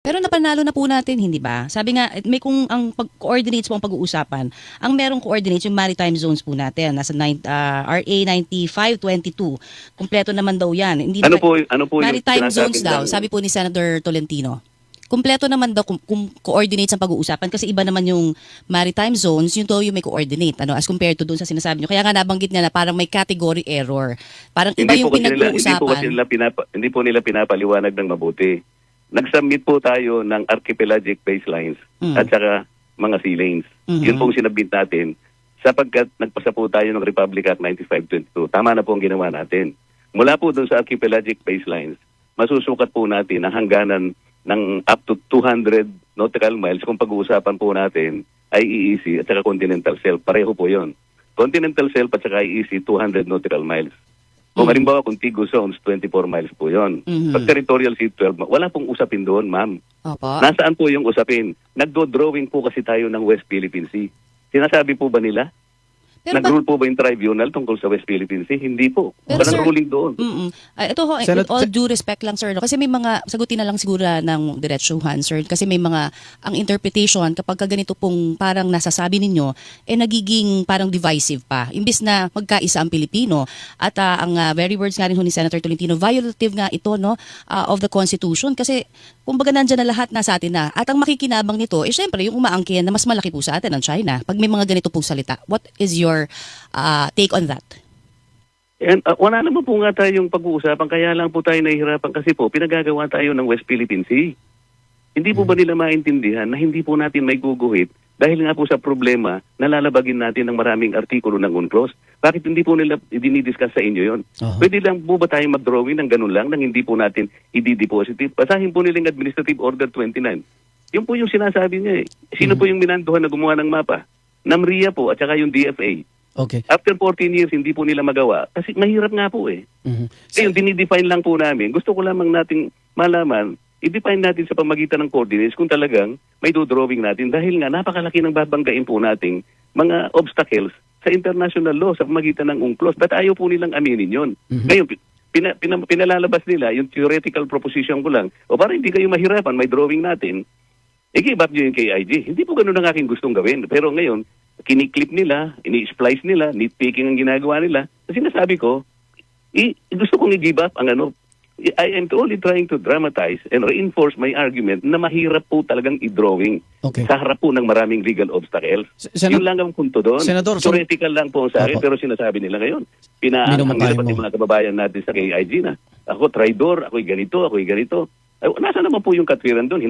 Pero napanalo na po natin, hindi ba? Sabi nga, may kung ang coordinates po ang pag-uusapan, ang merong coordinates yung maritime zones po natin, nasa RA 9522. Kumpleto naman daw yan. Hindi Ano po yung maritime sinasabi zones daw, ng- sabi po ni Senator Tolentino. Kumpleto naman daw kung coordinates ang pag-uusapan kasi iba naman yung maritime zones, yun daw yung may coordinate as compared to doon sa sinasabi nyo. Kaya nga nabanggit niya na parang may category error. Parang iba yung pinag-uusapan. Hindi po nila pinapaliwanag ng mabuti. Nag-submit po tayo ng archipelagic baselines at saka mga sea lanes. Yun pong sinabit natin sapagkat nagpasa po tayo ng Republic Act 9522. Tama na po ang ginawa natin. Mula po doon sa archipelagic baselines, masusukat po natin ang hangganan ng up to 200 nautical miles kung pag-uusapan po natin ay IEEC at saka continental shelf. Pareho po yon. Continental shelf at saka IEEC 200 nautical miles. Kung halimbawa contiguous zones, 24 miles po yon. Pag territorial sea 12, wala pong usapin doon, ma'am. Opo. Nasaan po yung usapin? Nagdo-drawing po kasi tayo ng West Philippine Sea. Sinasabi po ba nila? Pero Nag-rule po ba yung tribunal tungkol sa West Philippine Sea? Hindi po. Pero Walang sir, ruling doon. Ito ho, with all due respect lang sir, no? Kasi may mga, sagutin na lang siguro ng diretsuhan sir, kasi may mga, ang interpretation kapag ganito pong parang nasasabi ninyo, nagiging parang divisive pa. Imbis na magkaisa ang Pilipino. At ang very words nga rin ho ni Senator Tolentino, violative nga ito of the Constitution. Kasi kumbaga nandyan na lahat nasa atin na. At ang makikinabang nito, syempre yung umaangkin na mas malaki po sa atin ang China. Pag may mga ganito pong salita, what is your take on that? And wala naman po nga tayong pag-uusapan, kaya lang po tayo nahihirapan kasi po pinagagawa tayo ng West Philippine Sea. Hindi po ba nila maintindihan na hindi po natin may guguhit dahil nga po sa problema na lalabagin natin ng maraming artikulo ng UNCLOS? Bakit hindi po nila dinidiscuss sa inyo yon? Pwede lang po ba tayong mag-drawing ng ganun lang nang hindi po natin i-deposit? Basahin po nila yung Administrative Order 29. Yun po yung sinasabi niya eh. Sino po yung minanduhan na gumawa ng mapa? NAMRIA po at saka yung DFA. Okay. After 14 years, hindi po nila magawa. Kasi mahirap nga po eh. Kaya yung dinidefine lang po namin, gusto ko lamang nating malaman, i-define natin sa pamagitan ng coordinates kung talagang may drawing natin dahil nga napakalaki ng babanggain po nating mga obstacles sa international law sa pamagitan ng UNCLOS. Ba't ayaw po nilang aminin yun? Ngayon, pinalalabas nila yung theoretical proposition ko lang, o para hindi kayo mahirapan, may drawing natin, i-give up nyo yung KIG. Hindi po ganun ang aking gustong gawin. Pero ngayon, kiniklip nila, ini-splice nila, nitpicking ang ginagawa nila. Kasi nasabi ko, gusto kong i-give up ang I am only trying to dramatize and reinforce my argument na mahirap po talagang i-drawing sa harap po ng maraming legal obstacles. Yun lang ang punto doon. Senador, theoretical lang po sa akin, pero sinasabi nila ngayon. Pinahangilan pati mga kababayan natin sa KIG na ako traidor, ako'y ganito. Nasa naman po yung katwiran doon.